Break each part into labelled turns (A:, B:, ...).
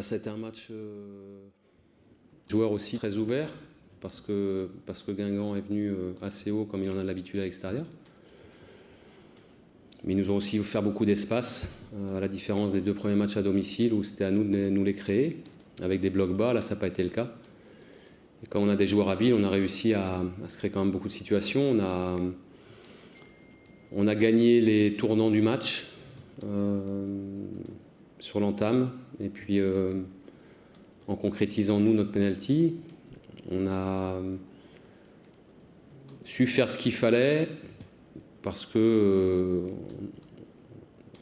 A: C'était un match joueur aussi très ouvert parce que Guingamp est venu assez haut comme il en a l'habitude à l'extérieur. Mais ils nous ont aussi offert beaucoup d'espace, à la différence des 2 premiers matchs à domicile où c'était à nous de nous les créer, avec des blocs bas. Là, ça n'a pas été le cas. Et quand on a des joueurs habiles, on a réussi à se créer quand même beaucoup de situations. On a gagné les tournants du match sur l'entame. Et puis, en concrétisant, nous, notre penalty, on a su faire ce qu'il fallait parce que,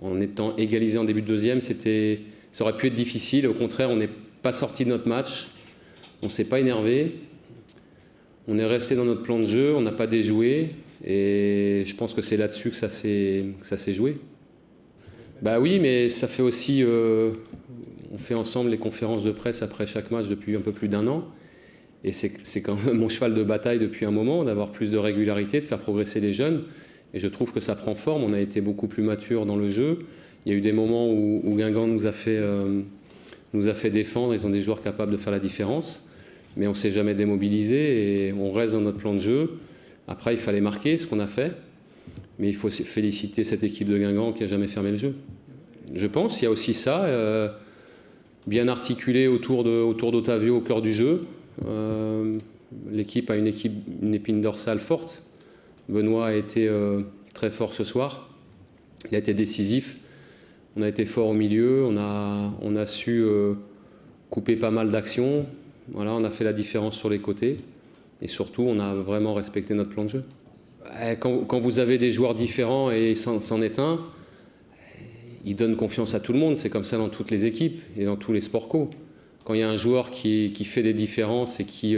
A: en étant égalisé en début de deuxième, ça aurait pu être difficile. Au contraire, on n'est pas sorti de notre match. On ne s'est pas énervé. On est resté dans notre plan de jeu. On n'a pas déjoué. Et je pense que c'est là-dessus que ça s'est joué. Oui, mais ça fait aussi... on fait ensemble les conférences de presse après chaque match depuis un peu plus d'1 an. Et c'est quand même mon cheval de bataille depuis un moment, d'avoir plus de régularité, de faire progresser les jeunes. Et je trouve que ça prend forme. On a été beaucoup plus mature dans le jeu. Il y a eu des moments où Guingamp nous a fait défendre. Ils ont des joueurs capables de faire la différence. Mais on ne s'est jamais démobilisé et on reste dans notre plan de jeu. Après, il fallait marquer ce qu'on a fait. Mais il faut féliciter cette équipe de Guingamp qui n'a jamais fermé le jeu. Je pense qu'il y a aussi ça, bien articulé autour d'Otavio au cœur du jeu. L'équipe a une épine dorsale forte. Benoît a été très fort ce soir. Il a été décisif. On a été fort au milieu. On a su couper pas mal d'actions. Voilà, on a fait la différence sur les côtés. Et surtout, on a vraiment respecté notre plan de jeu. Quand vous avez des joueurs différents et c'en est un, ils donnent confiance à tout le monde. C'est comme ça dans toutes les équipes et dans tous les sports co. Quand il y a un joueur qui fait des différences et qui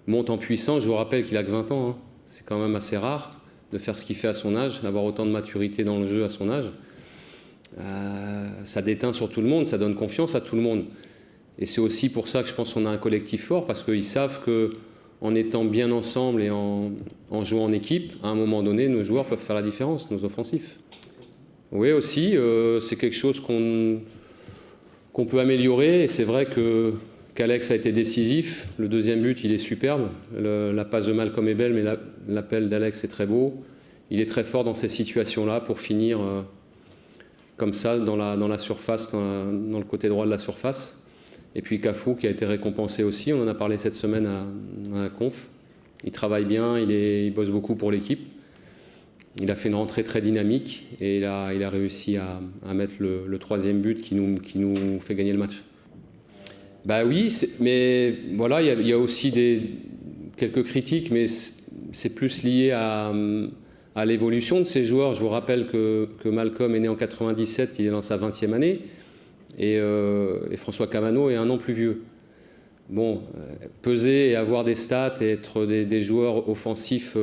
A: monte en puissance, je vous rappelle qu'il a que 20 ans. Hein. C'est quand même assez rare de faire ce qu'il fait à son âge, d'avoir autant de maturité dans le jeu à son âge. Ça déteint sur tout le monde, ça donne confiance à tout le monde. Et c'est aussi pour ça que je pense qu'on a un collectif fort, parce qu'ils savent qu'en étant bien ensemble et en jouant en équipe, à un moment donné, nos joueurs peuvent faire la différence, nos offensifs. Oui, aussi, c'est quelque chose qu'on peut améliorer. Et c'est vrai qu'Alex a été décisif. Le deuxième but, il est superbe. La passe de Malcolm est belle, mais l'appel d'Alex est très beau. Il est très fort dans ces situations-là pour finir comme ça dans la surface, dans le côté droit de la surface. Et puis Cafou qui a été récompensé aussi. On en a parlé cette semaine à la conf. Il travaille bien, il bosse beaucoup pour l'équipe. Il a fait une rentrée très dynamique et il a réussi à mettre le 3e but qui nous fait gagner le match. Oui, mais voilà, il y a aussi quelques critiques, mais c'est plus lié à l'évolution de ces joueurs. Je vous rappelle que Malcolm est né en 97, il est dans sa 20e année, et François Camano est 1 an plus vieux. Bon, peser et avoir des stats et être des joueurs offensifs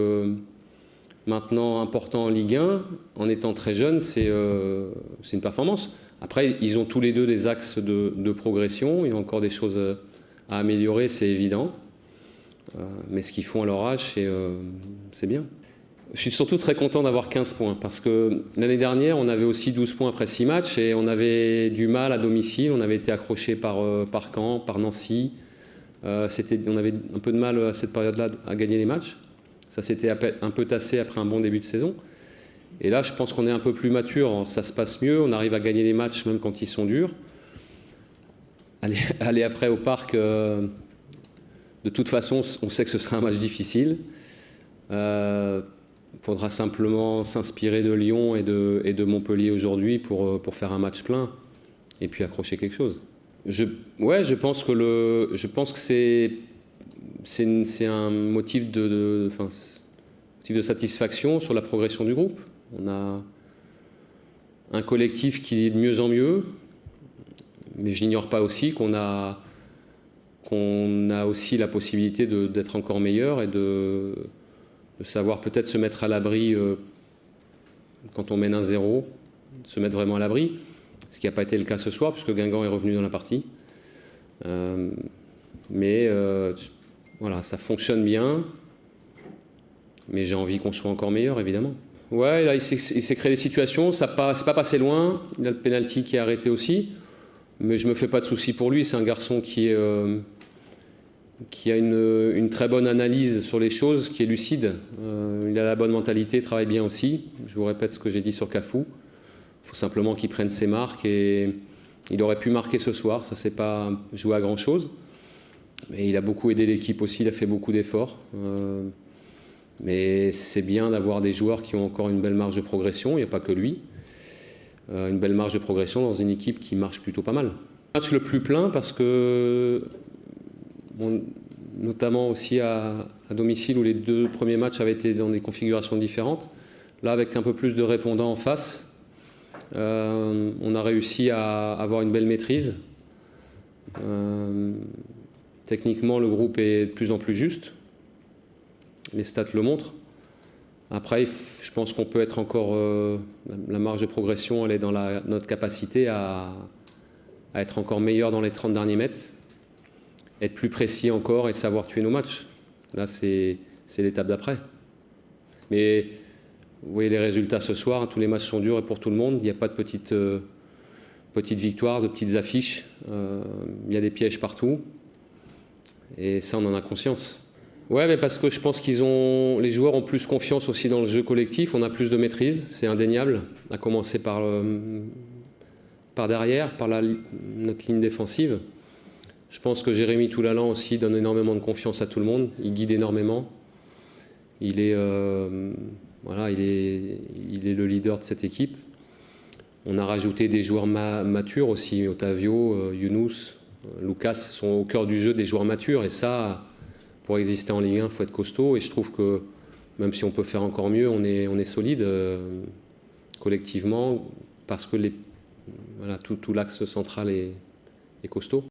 A: maintenant importants en Ligue 1, en étant très jeunes, c'est une performance. Après, ils ont tous les deux des axes de progression. Il y a encore des choses à améliorer, c'est évident. Mais ce qu'ils font à leur âge, c'est bien. Je suis surtout très content d'avoir 15 points parce que l'année dernière, on avait aussi 12 points après 6 matchs et on avait du mal à domicile. On avait été accroché par Caen, par Nancy. On avait un peu de mal à cette période-là à gagner les matchs. Ça s'était un peu tassé après un bon début de saison. Et là, je pense qu'on est un peu plus mature, ça se passe mieux, on arrive à gagner les matchs même quand ils sont durs. Aller après au parc, de toute façon, on sait que ce sera un match difficile. Il faudra simplement s'inspirer de Lyon et de Montpellier aujourd'hui pour faire un match plein et puis accrocher quelque chose. Je pense que c'est un motif de satisfaction sur la progression du groupe. On a un collectif qui est de mieux en mieux, mais je n'ignore pas aussi qu'on a aussi la possibilité d'être encore meilleur et de savoir peut-être se mettre à l'abri quand on mène 1-0, se mettre vraiment à l'abri, ce qui n'a pas été le cas ce soir, puisque Guingamp est revenu dans la partie. Voilà, ça fonctionne bien, mais j'ai envie qu'on soit encore meilleur, évidemment. Ouais, là, il s'est créé des situations, c'est pas passé loin. Il y a le pénalty qui est arrêté aussi. Mais je ne me fais pas de soucis pour lui. C'est un garçon qui a une très bonne analyse sur les choses, qui est lucide. Il a la bonne mentalité, travaille bien aussi. Je vous répète ce que j'ai dit sur Cafu. Il faut simplement qu'il prenne ses marques. Et il aurait pu marquer ce soir. Ça ne s'est pas joué à grand-chose. Mais il a beaucoup aidé l'équipe aussi. Il a fait beaucoup d'efforts. Mais c'est bien d'avoir des joueurs qui ont encore une belle marge de progression. Il n'y a pas que lui. Une belle marge de progression dans une équipe qui marche plutôt pas mal. Le match le plus plein parce que, bon, notamment aussi à domicile où les 2 premiers matchs avaient été dans des configurations différentes, là avec un peu plus de répondants en face, on a réussi à avoir une belle maîtrise. Techniquement, le groupe est de plus en plus juste. Les stats le montrent. Après, je pense qu'on peut être encore... la marge de progression, elle est dans notre capacité à être encore meilleur dans les 30 derniers mètres, être plus précis encore et savoir tuer nos matchs. Là, c'est l'étape d'après. Mais vous voyez les résultats ce soir, tous les matchs sont durs et pour tout le monde. Il n'y a pas de petites victoires, de petites affiches. Il y a des pièges partout. Et ça, on en a conscience. Ouais, mais parce que je pense les joueurs ont plus confiance aussi dans le jeu collectif, on a plus de maîtrise, c'est indéniable, à commencer par derrière, par notre ligne défensive. Je pense que Jérémy Toulalan aussi donne énormément de confiance à tout le monde, il guide énormément. Il est le leader de cette équipe. On a rajouté des joueurs matures aussi, Otavio, Younous, Lucas sont au cœur du jeu des joueurs matures et ça... Pour exister en Ligue 1, il faut être costaud. Et je trouve que même si on peut faire encore mieux, on est solide collectivement parce que tout l'axe central est costaud.